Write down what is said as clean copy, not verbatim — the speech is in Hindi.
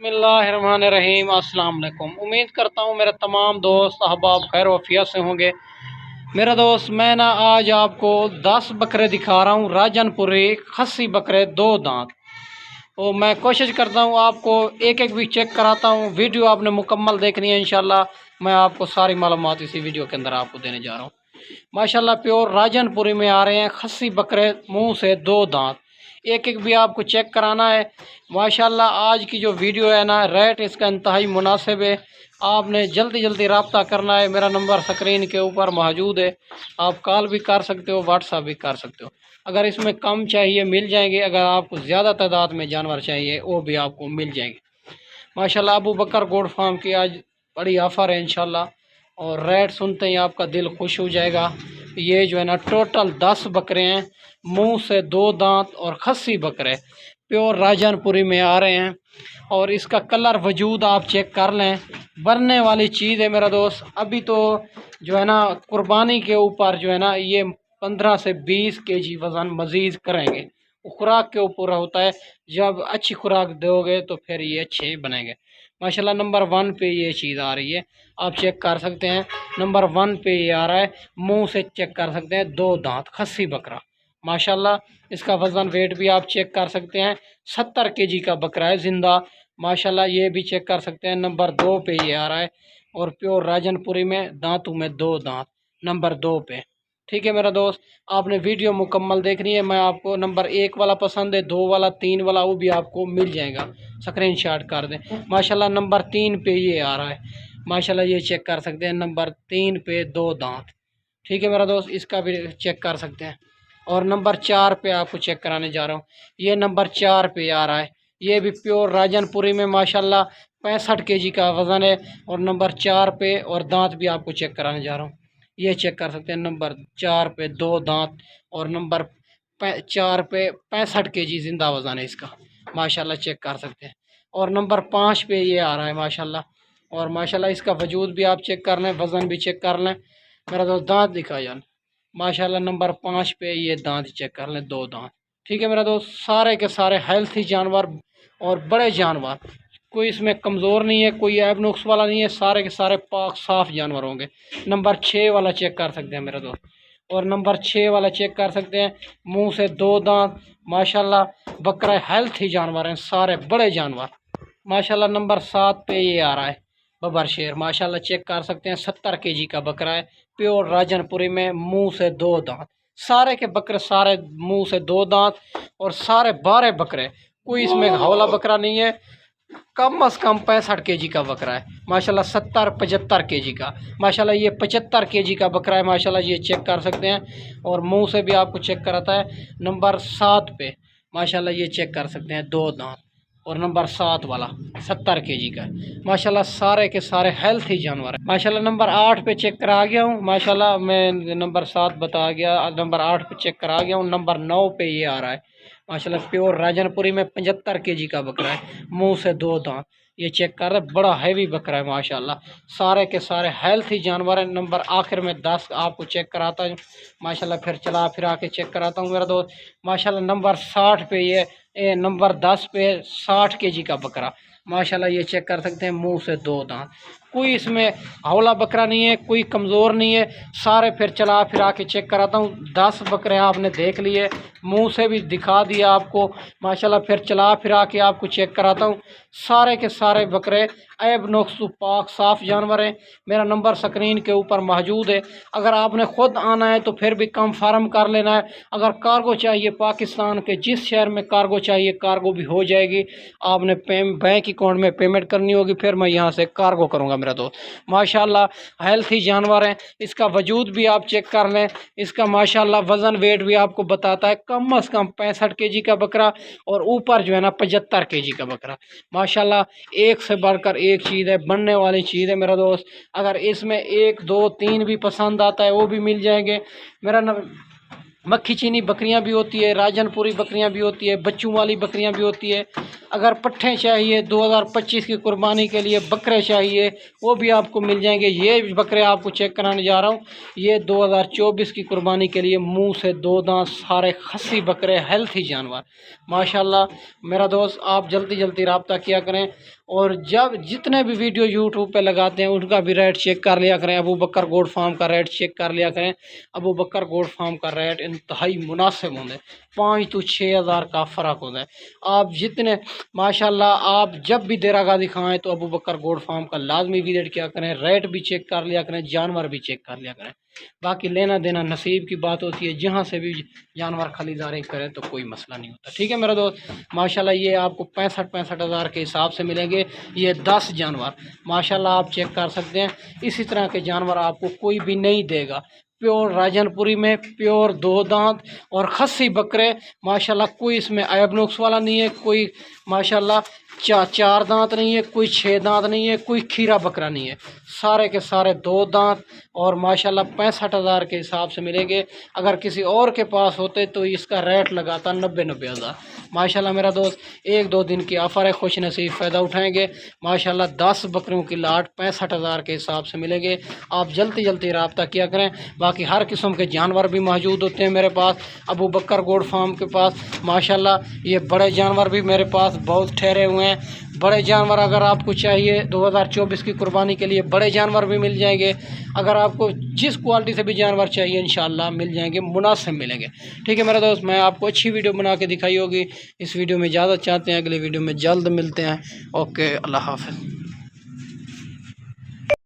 बिस्मिल्लाहिर्रहमानिर्रहीम। अस्सलाम वालेकुम। उम्मीद करता हूँ मेरे तमाम दोस्त अहबाब खैर वफियत से होंगे। मेरा दोस्त मैं ना आज आपको 10 बकरे दिखा रहा हूँ, राजनपुरी खस्सी बकरे 2 दांत। तो मैं कोशिश करता हूँ आपको एक एक भी चेक कराता हूँ। वीडियो आपने मुकम्मल देखनी है इंशाल्लाह। मैं आपको सारी मालूमात इसी वीडियो के अंदर आपको देने जा रहा हूँ। माशाल्लाह प्योर राजनपुरी में आ रहे हैं खस्सी बकरे, मुंह से 2 दांत। एक एक भी आपको चेक कराना है। माशाल्लाह आज की जो वीडियो है ना, रेट इसका इंतहाई मुनासिब है। आपने जल्दी जल्दी रब्ता करना है। मेरा नंबर स्क्रीन के ऊपर मौजूद है। आप कॉल भी कर सकते हो, व्हाट्सअप भी कर सकते हो। अगर इसमें कम चाहिए मिल जाएंगे, अगर आपको ज़्यादा तादाद में जानवर चाहिए वो भी आपको मिल जाएंगे। माशाल्लाह अबू बकर गोड फार्म की आज बड़ी ऑफ़र है इंशाल्लाह, और रेट सुनते ही आपका दिल खुश हो जाएगा। ये जो है ना टोटल 10 बकरे हैं, मुंह से 2 दांत और खस्सी बकरे प्योर राजनपुरी में आ रहे हैं। और इसका कलर वजूद आप चेक कर लें, बनने वाली चीज़ है मेरा दोस्त। अभी तो जो है ना कुर्बानी के ऊपर जो है ना ये 15 से 20 केजी वज़न मज़ीद करेंगे। खुराक के ऊपर होता है, जब अच्छी खुराक दोगे तो फिर ये अच्छे बनेंगे। माशाल्लाह नंबर 1 पे ये चीज़ आ रही है, आप चेक कर सकते हैं। नंबर 1 पे ये आ रहा है, मुंह से चेक कर सकते हैं, 2 दांत खस्सी बकरा। माशाल्लाह इसका वज़न वेट भी आप चेक कर सकते हैं, 70 केजी का बकरा है ज़िंदा। माशाल्लाह ये भी चेक कर सकते हैं। नंबर 2 पे ये आ रहा है, और प्योर राजनपुरी में दांतों में 2 दांत, नंबर 2 पे। ठीक है मेरा दोस्त, आपने वीडियो मुकम्मल देखनी है। मैं आपको नंबर 1 वाला पसंद है, 2 वाला, 3 वाला, वो भी आपको मिल जाएगा। स्क्रीनशॉट कर दें। माशाल्लाह नंबर 3 पे ये आ रहा है। माशाल्लाह ये चेक कर सकते हैं, नंबर 3 पे 2 दांत। ठीक है मेरा दोस्त, इसका भी चेक कर सकते हैं। और नंबर 4 पे आपको चेक कराने जा रहा हूँ। ये नंबर 4 पे आ रहा है, ये भी प्योर राजनपुरी में माशाल्लाह 65 केजी का वज़न है, और नंबर 4 पे, और दांत भी आपको चेक कराने जा रहा हूँ। ये चेक कर सकते हैं, नंबर 4 पे 2 दांत, और नंबर 4 पे 65 केजी ज़िंदा वज़न है इसका। माशाल्लाह चेक कर सकते हैं। और नंबर 5 पे ये आ रहा है माशाल्लाह। और माशाल्लाह इसका वजूद भी आप चेक कर लें, वज़न भी चेक कर लें। मेरा दोस्त दांत दिखा जान। माशाल्लाह नंबर 5 पे ये दांत चेक कर लें, 2 दांत। ठीक है मेरा दोस्त, सारे के सारे हेल्थी जानवर और बड़े जानवर, कोई इसमें कमज़ोर नहीं है, कोई ऐब नुक्स वाला नहीं है, सारे के सारे पाक साफ़ जानवर होंगे। नंबर 6 वाला चेक कर सकते हैं मेरा दोस्त, और नंबर 6 वाला चेक कर सकते हैं, मुंह से 2 दांत। माशाल्लाह बकरा हेल्थी जानवर हैं, सारे बड़े जानवर। माशाल्लाह नंबर 7 पे ये आ रहा है बबर शेर। माशाल्लाह चेक कर सकते हैं, 70 केजी का बकरा है, प्योर राजनपुरी में, मुंह से 2 दांत। सारे के बकरे सारे मुंह से 2 दांत, और सारे 12 बकरे, कोई इसमें हौला बकरा नहीं है। कम से कम 65 केजी का बकरा है माशाल्लाह, 70-75 केजी का। माशाल्लाह ये 75 केजी का बकरा है। माशाल्लाह ये चेक कर सकते हैं, और मुंह से भी आपको चेक कराता है। नंबर 7 पे माशाल्लाह ये चेक कर सकते हैं, 2 दांत, और नंबर 7 वाला 70 केजी का। माशाल्लाह सारे के सारे हेल्थी जानवर है। माशाल्लाह नंबर 8 पे चेक करा गया हूँ। माशाल्लाह मैं नंबर 7 बता गया, नंबर 8 पे चेक करा गया हूँ। नंबर 9 पे ये आ रहा है माशाल्लाह, प्योर राजनपुरी में 75 केजी का बकरा है, मुंह से 2 दांत। ये चेक कर रहे, बड़ा हैवी बकरा है माशाल्लाह। सारे के सारे हेल्थी जानवर हैं। नंबर आखिर में 10 आपको चेक कराता हूँ माशाल्लाह, फिर चला फिरा के चेक कराता हूँ मेरा दोस्त। माशाल्लाह नंबर 60 पे ये नंबर 10 पे 60 केजी का बकरा। माशाल्लाह ये चेक कर सकते हैं, मुंह से 2 दांत। कोई इसमें हौला बकरा नहीं है, कोई कमज़ोर नहीं है। सारे फिर चला फिरा के चेक कराता हूँ। 10 बकरे आपने देख लिए, मुंह से भी दिखा दिया आपको। माशाल्लाह फिर चला फिरा के आपको चेक कराता हूँ। सारे के सारे बकरे ऐब नुक्स पाक साफ़ जानवर हैं। मेरा नंबर स्क्रीन के ऊपर मौजूद है। अगर आपने ख़ुद आना है तो फिर भी कंफर्म कर लेना है। अगर कार्गो चाहिए, पाकिस्तान के जिस शहर में कार्गो चाहिए, कार्गो भी हो जाएगी। आपने बैंक अकाउंट में पेमेंट करनी होगी, फिर मैं यहाँ से कार्गो करूँगा मेरा दोस्त। माशाल्लाह हेल्थी जानवर हैं। इसका वजूद भी आप चेक कर लें। इसका माशाल्लाह वज़न वेट भी आपको बताता है, कम से कम 65 केजी का बकरा, और ऊपर जो है ना 75 केजी का बकरा। माशाल्लाह एक से बढ़कर एक चीज़ है, बनने वाली चीज़ है मेरा दोस्त। अगर इसमें 1, 2, 3 भी पसंद आता है वो भी मिल जाएंगे। मेरा मक्खी चीनी बकरियां भी होती है, राजनपुरी बकरियां भी होती है, बच्चों वाली बकरियां भी होती है। अगर पट्ठे चाहिए 2025 की कुर्बानी के लिए, बकरे चाहिए, वो भी आपको मिल जाएंगे। ये बकरे आपको चेक कराने जा रहा हूँ, ये 2024 की कुर्बानी के लिए, मुंह से 2 दांत, सारे खस्सी बकरे, हेल्थी जानवर। माशाल्लाह मेरा दोस्त, आप जल्दी जल्दी रब्ता किया करें। और जब जितने भी वीडियो यूट्यूब पे लगाते हैं उनका भी रेट चेक कर लिया करें। अबू बकर गोट फार्म का रेट चेक कर लिया करें। अबू बकर गोट फार्म का रेट इंतहाई मुनासिब होंगे, 5 तो 6 हज़ार का फ़र्क होता है। आप जितने माशाल्लाह आप जब भी देरागा दिखाएं तो अबू बकर गोट फार्म का लाजमी विजिट किया करें, रेट भी चेक कर लिया करें, जानवर भी चेक कर लिया करें। बाकी लेना देना नसीब की बात होती है, जहाँ से भी जानवर खरीदारी करें तो कोई मसला नहीं होता। ठीक है मेरा दोस्त, माशाल्लाह ये आपको 65 हज़ार के हिसाब से मिलेंगे। ये 10 जानवर माशाल्लाह आप चेक कर सकते हैं। इसी तरह के जानवर आपको कोई भी नहीं देगा। प्योर राजनपुरी में प्योर 2 दांत और खस्सी बकरे माशाल्लाह, कोई इसमें ऐब नुक्स वाला नहीं है, कोई माशाल्लाह 4 दांत नहीं है, कोई 6 दांत नहीं है, कोई खीरा बकरा नहीं है, सारे के सारे 2 दांत और माशाल्लाह 65 हज़ार के हिसाब से मिलेंगे। अगर किसी और के पास होते तो इसका रेट लगाता 90 हज़ार। माशाल्लाह मेरा दोस्त 1-2 दिन की ऑफ़र है, खुश नसीब फ़ायदा उठाएंगे। माशाल्लाह 10 बकरियों की लाट 65 हज़ार के हिसाब से मिलेंगे। आप जल्दी जल्दी रब्ता किया करें। बाकी हर किस्म के जानवर भी मौजूद होते हैं मेरे पास अबू बकर गोट फार्म के पास। माशाल्लाह ये बड़े जानवर भी मेरे पास बहुत ठहरे हुए हैं। बड़े जानवर अगर आपको चाहिए 2024 की कुर्बानी के लिए बड़े जानवर भी मिल जाएंगे। अगर आपको जिस क्वालिटी से भी जानवर चाहिए इंशाल्लाह मिल जाएंगे, मुनासिब मिलेंगे। ठीक है मेरा दोस्त, मैं आपको अच्छी वीडियो बना के दिखाई होगी। इस वीडियो में इजाज़त चाहते हैं, अगले वीडियो में जल्द मिलते हैं। ओके, अल्लाह हाफ़िज़।